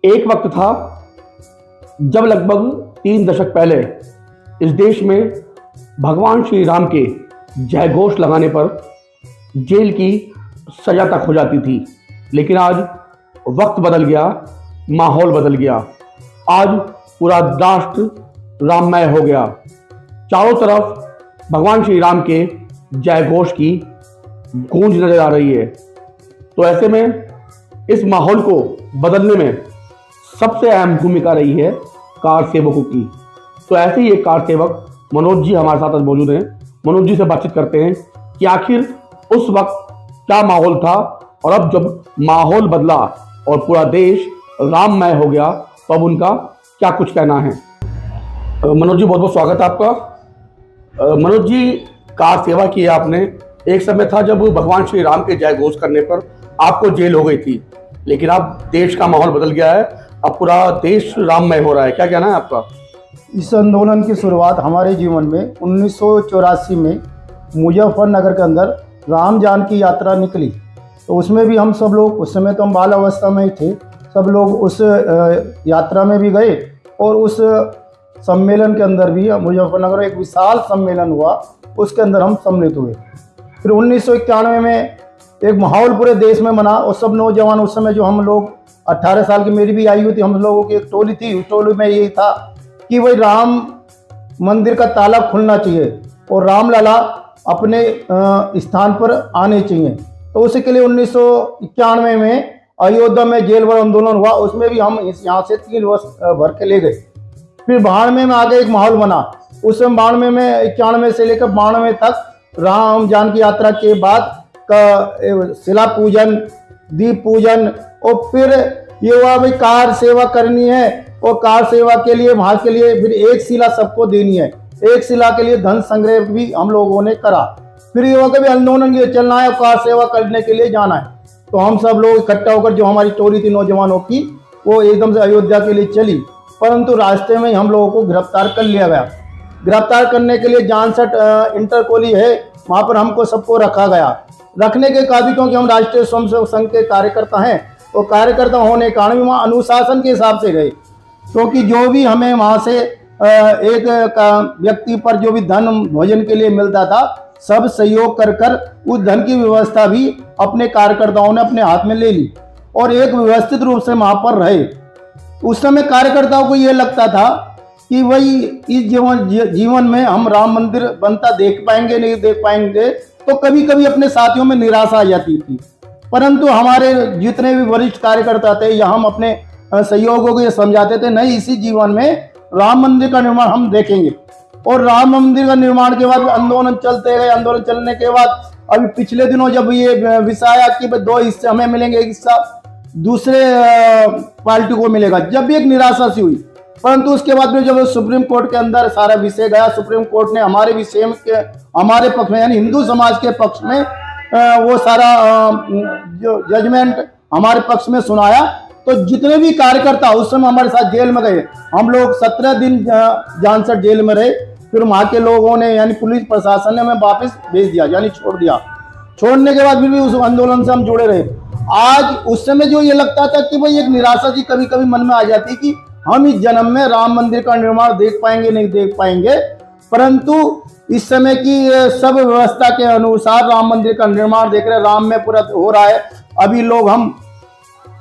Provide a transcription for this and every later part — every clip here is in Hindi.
एक वक्त था जब लगभग 3 दशक पहले इस देश में भगवान श्री राम के जय घोष लगाने पर जेल की सजा तक हो जाती थी। लेकिन आज वक्त बदल गया, माहौल बदल गया। आज पूरा राष्ट्र राममय हो गया। चारों तरफ भगवान श्री राम के जय घोष की गूंज नजर आ रही है। तो ऐसे में इस माहौल को बदलने में सबसे अहम भूमिका रही है कार सेवकों की। तो ऐसे ही एक कार सेवक मनोज जी हमारे साथ आज मौजूद हैं। मनोज जी से बातचीत करते हैं कि आखिर उस वक्त क्या माहौल था और अब जब माहौल बदला और पूरा देश राममय हो गया तो अब उनका क्या कुछ कहना है। मनोज जी, बहुत बहुत स्वागत है आपका। मनोज जी, कार सेवा की है आपने। एक समय था जब भगवान श्री राम के जय घोष करने पर आपको जेल हो गई थी, लेकिन अब देश का माहौल बदल गया है, अब पूरा देश राममय हो रहा है। क्या कहना है आपका? इस आंदोलन की शुरुआत हमारे जीवन में 1984 में मुजफ्फरनगर के अंदर राम जानकी यात्रा निकली। तो उसमें भी हम सब लोग, उस समय तो हम बाल अवस्था में ही थे, सब लोग उस यात्रा में भी गए और उस सम्मेलन के अंदर भी मुजफ्फरनगर में एक विशाल सम्मेलन हुआ, उसके अंदर हम सम्मिलित हुए। फिर 1991 में एक माहौल पूरे देश में बना और सब नौजवान, उस समय जो हम लोग 18 साल की मेरी भी आयु थी, हम लोगों की एक टोली थी। उस टोली में यही था कि भाई राम मंदिर का ताला खुलना चाहिए और रामलला अपने स्थान पर आने चाहिए। तो उसी के लिए 1991 में अयोध्या में जेल भर आंदोलन हुआ। उसमें भी हम यहाँ से 3 वर्ष भर के ले गए। फिर 92 में आगे एक माहौल बना। उस समय 92 में 91 से लेकर 92 तक राम जानकी यात्रा के बाद का शिला पूजन, दीप पूजन, और फिर ये हुआ भाई कार सेवा करनी है और कार सेवा के लिए वहाँ के लिए फिर एक शिला सबको देनी है। एक शिला के लिए धन संग्रह भी हम लोगों ने करा। फिर ये हुआ कि भी आंदोलन ये चलना है और कार सेवा करने के लिए जाना है। तो हम सब लोग इकट्ठा होकर, जो हमारी टोली थी नौजवानों की, वो एकदम से अयोध्या के लिए चली। परंतु रास्ते में ही हम लोगों को गिरफ्तार कर लिया गया। गिरफ्तार करने के लिए जानसठ इंटरपोली है, वहाँ पर हमको सबको रखा गया। रखने के काबिल, क्योंकि हम राष्ट्रीय स्वयंसेवक संघ के कार्यकर्ता हैं और कार्यकर्ता होने के कारण भी वहाँ अनुशासन के हिसाब से गए, क्योंकि जो भी हमें वहाँ से एक व्यक्ति पर जो भी धन भोजन के लिए मिलता था, सब सहयोग कर उस धन की व्यवस्था भी अपने कार्यकर्ताओं ने अपने हाथ में ले ली और एक व्यवस्थित रूप से वहाँ पर रहे। उस समय कार्यकर्ताओं को ये लगता था कि वही इस जीवन में हम राम मंदिर बनता देख पाएंगे नहीं देख पाएंगे, तो कभी कभी अपने साथियों में निराशा आ जाती थी। परंतु हमारे जितने भी वरिष्ठ कार्यकर्ता थे या हम अपने सहयोगों को ये समझाते थे, नहीं, इसी जीवन में राम मंदिर का निर्माण हम देखेंगे। और राम मंदिर का निर्माण के बाद आंदोलन चलते गए। आंदोलन चलने के बाद अभी पिछले दिनों जब ये विषय आया कि 2 हिस्से हमें मिलेंगे, एक हिस्सा दूसरे पार्टी को मिलेगा, जब भी एक निराशा सी हुई। परंतु उसके बाद में जब सुप्रीम कोर्ट के अंदर सारा विषय गया, सुप्रीम कोर्ट ने हमारे विषय के, हमारे पक्ष में, यानी हिंदू समाज के पक्ष में वो सारा जो जजमेंट हमारे पक्ष में सुनाया। तो जितने भी कार्यकर्ता उस समय हमारे साथ जेल में गए, हम लोग 17 दिन जानसठ जेल में रहे। फिर वहाँ के लोगों ने, यानी पुलिस प्रशासन ने, हमें वापस भेज दिया, यानी छोड़ दिया। छोड़ने के बाद फिर भी उस आंदोलन से हम जुड़े रहे। आज उस समय जो ये लगता था कि भाई एक निराशा सी कभी कभी मन में आ जाती कि हम इस जन्म में राम मंदिर का निर्माण देख पाएंगे नहीं देख पाएंगे, परंतु इस समय की सब व्यवस्था के अनुसार राम मंदिर का निर्माण देख रहे, राम में पूरा हो रहा है। अभी लोग, हम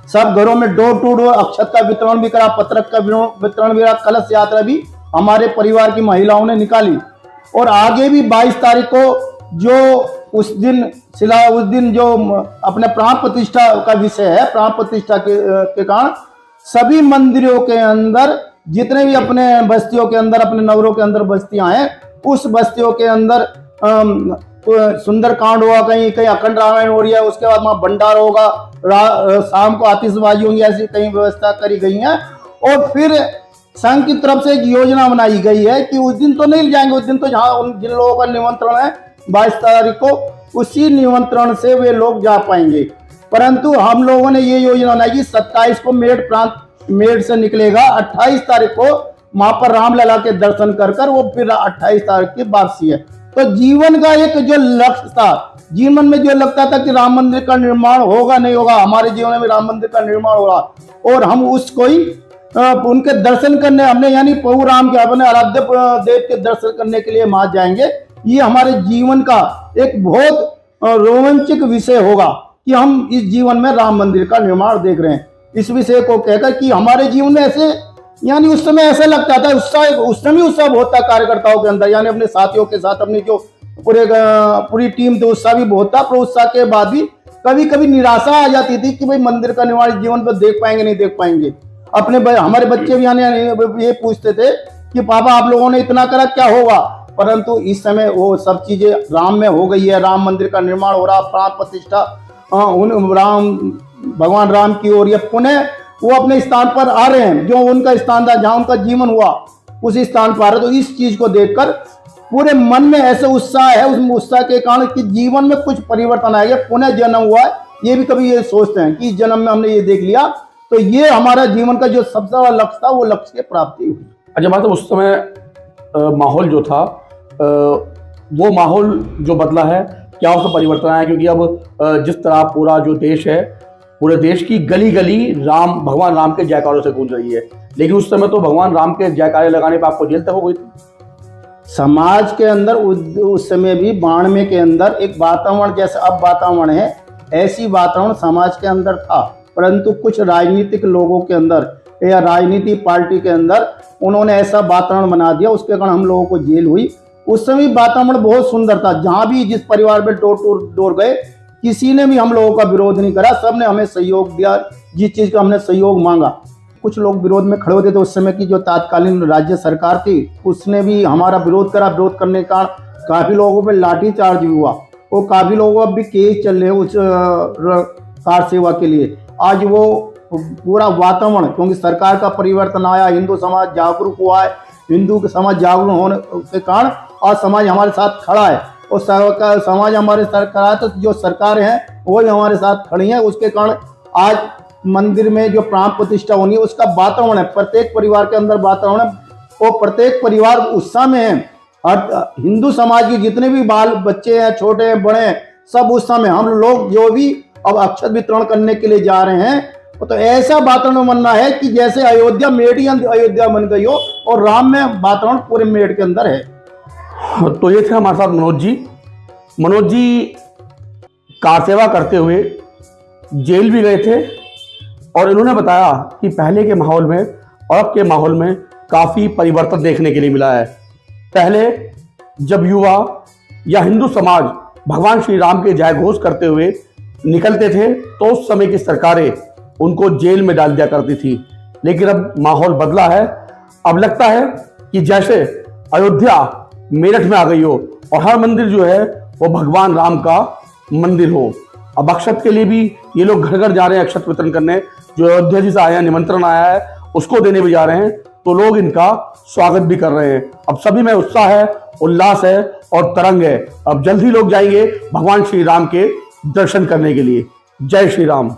सब घरों में डोर टू डोर अक्षत का वितरण भी करा, पत्रक का वितरण भी करा, कलश यात्रा भी हमारे परिवार की महिलाओं ने निकाली। और आगे भी 22 तारीख को जो उस दिन जो अपने प्राण प्रतिष्ठा का विषय है, प्राण प्रतिष्ठा के कारण सभी मंदिरों के अंदर, जितने भी अपने बस्तियों के अंदर, अपने नगरों के अंदर बस्तियां हैं, उस बस्तियों के अंदर सुंदर कांड होगा, कहीं कहीं अखंड रामायण हो रही है, उसके बाद वहाँ भंडारा होगा, शाम को आतिशबाजी होंगी, ऐसी कई व्यवस्था करी गई है। और फिर संघ की तरफ से एक योजना बनाई गई है कि उस दिन तो नहीं जाएंगे, उस दिन तो जहाँ जिन लोगों का निमंत्रण है 22 तारीख को, उसी निमंत्रण से वे लोग जा पाएंगे। परंतु हम लोगों ने ये योजना बनाई कि 27 को मेरठ से निकलेगा, 28 तारीख को वहां पर रामलला के दर्शन कर वो फिर 28 तारीख की वापसी है। तो जीवन का एक जो लक्ष्य था, जीवन में जो लगता था कि राम मंदिर का निर्माण होगा नहीं होगा, हमारे जीवन में राम मंदिर का निर्माण होगा और हम उसको ही उनके दर्शन करने हमने यानी प्रभु राम के अपने आराध्य देव के दर्शन करने के लिए वहां जाएंगे। ये हमारे जीवन का एक बहुत रोमांचक विषय होगा कि हम इस जीवन में राम मंदिर का निर्माण देख रहे हैं। इस विषय को कहकर कि हमारे जीवन में ऐसे यानी उस समय ऐसा लगता था उत्साह, उस समय उत्साह बहुत था कार्यकर्ताओं के अंदर, यानी अपने साथियों के साथ अपनी जो पूरी टीम थी उत्साह भी बहुत था। पर उत्साह के बाद भी कभी कभी निराशा आ जाती थी कि भाई मंदिर का निर्माण जीवन पर देख पाएंगे नहीं देख पाएंगे। हमारे बच्चे भी यानी ये पूछते थे कि पापा आप लोगों ने इतना करा क्या होगा, परंतु इस समय वो सब चीजें राम में हो गई है। राम मंदिर का निर्माण हो रहा, प्राण प्रतिष्ठा भगवान राम की ओर ये पुनः वो अपने स्थान पर आ रहे हैं, जो उनका स्थान था जहां उनका जीवन हुआ उसी स्थान पर आ रहे। तो इस चीज को देखकर पूरे मन में ऐसे उत्साह है, उस उत्साह के कारण कि जीवन में कुछ परिवर्तन आएगा, पुनः जन्म हुआ है। ये भी कभी ये सोचते हैं कि इस जन्म में हमने ये देख लिया, तो ये हमारा जीवन का जो सबसे बड़ा लक्ष्य था वो लक्ष्य की प्राप्ति हुई। अच्छा मतलब उस समय माहौल जो था वो माहौल जो बदला है, क्या उसका परिवर्तन आया? क्योंकि अब जिस तरह पूरा जो देश है, पूरे देश की गली गली भगवान राम के जयकारों से गूंज रही है, लेकिन उस समय तो भगवान राम के जयकारे लगाने पर आपको जेल तक हो गई थी। समाज के अंदर उस समय भी 92 के अंदर एक वातावरण जैसे अब वातावरण है, ऐसी वातावरण समाज के अंदर था, परंतु कुछ राजनीतिक लोगों के अंदर या राजनीतिक पार्टी के अंदर उन्होंने ऐसा वातावरण बना दिया, उसके कारण हम लोगों को जेल हुई। उस समय वातावरण बहुत सुंदर था, जहां भी जिस परिवार में डोर गए किसी ने भी हम लोगों का विरोध नहीं करा, सबने हमें सहयोग दिया, जिस चीज का हमने सहयोग मांगा। कुछ लोग विरोध में खड़े होते थे, उस समय की जो तत्कालीन राज्य सरकार थी उसने भी हमारा विरोध करा। विरोध करने के कारण काफी लोगों पे लाठीचार्ज भी हुआ, वो काफी लोगों पर भी केस चल रहे उस कार सेवा के लिए। आज वो पूरा वातावरण, क्योंकि सरकार का परिवर्तन आया, हिंदू समाज जागरूक हुआ है, हिंदू के समाज जागरूक होने के कारण आज समाज हमारे साथ खड़ा है और समाज हमारे साथ खड़ा है, तो जो सरकार है वही हमारे साथ खड़ी है। उसके कारण आज मंदिर में जो प्राण प्रतिष्ठा होनी है उसका वातावरण है, प्रत्येक परिवार के अंदर वातावरण है और प्रत्येक परिवार उत्साह में है। और हिंदू समाज के जितने भी बाल बच्चे हैं, छोटे हैं बड़े हैं, सब उत्साह में। हम लोग जो भी अब अक्षत वितरण करने के लिए जा रहे हैं, तो ऐसा वातावरण बनना है कि जैसे अयोध्या मेड ही अयोध्या बन गई हो, और राम में वातावरण पूरे मेड के अंदर है। तो ये थे हमारे साथ मनोज जी। मनोज जी कार सेवा करते हुए जेल भी गए थे और इन्होंने बताया कि पहले के माहौल में और अब के माहौल में काफ़ी परिवर्तन देखने के लिए मिला है। पहले जब युवा या हिंदू समाज भगवान श्री राम के जय घोष करते हुए निकलते थे तो उस समय की सरकारें उनको जेल में डाल दिया करती थी, लेकिन अब माहौल बदला है। अब लगता है कि जैसे अयोध्या मेरठ में आ गई हो और हर मंदिर जो है वो भगवान राम का मंदिर हो। अब अक्षत के लिए भी ये लोग घर घर जा रहे हैं अक्षत वितरण करने, जो अयोध्या जी से आया निमंत्रण आया है उसको देने भी जा रहे हैं, तो लोग इनका स्वागत भी कर रहे हैं। अब सभी में उत्साह है, उल्लास है और तरंग है। अब जल्द ही लोग जाएंगे भगवान श्री राम के दर्शन करने के लिए। जय श्री राम।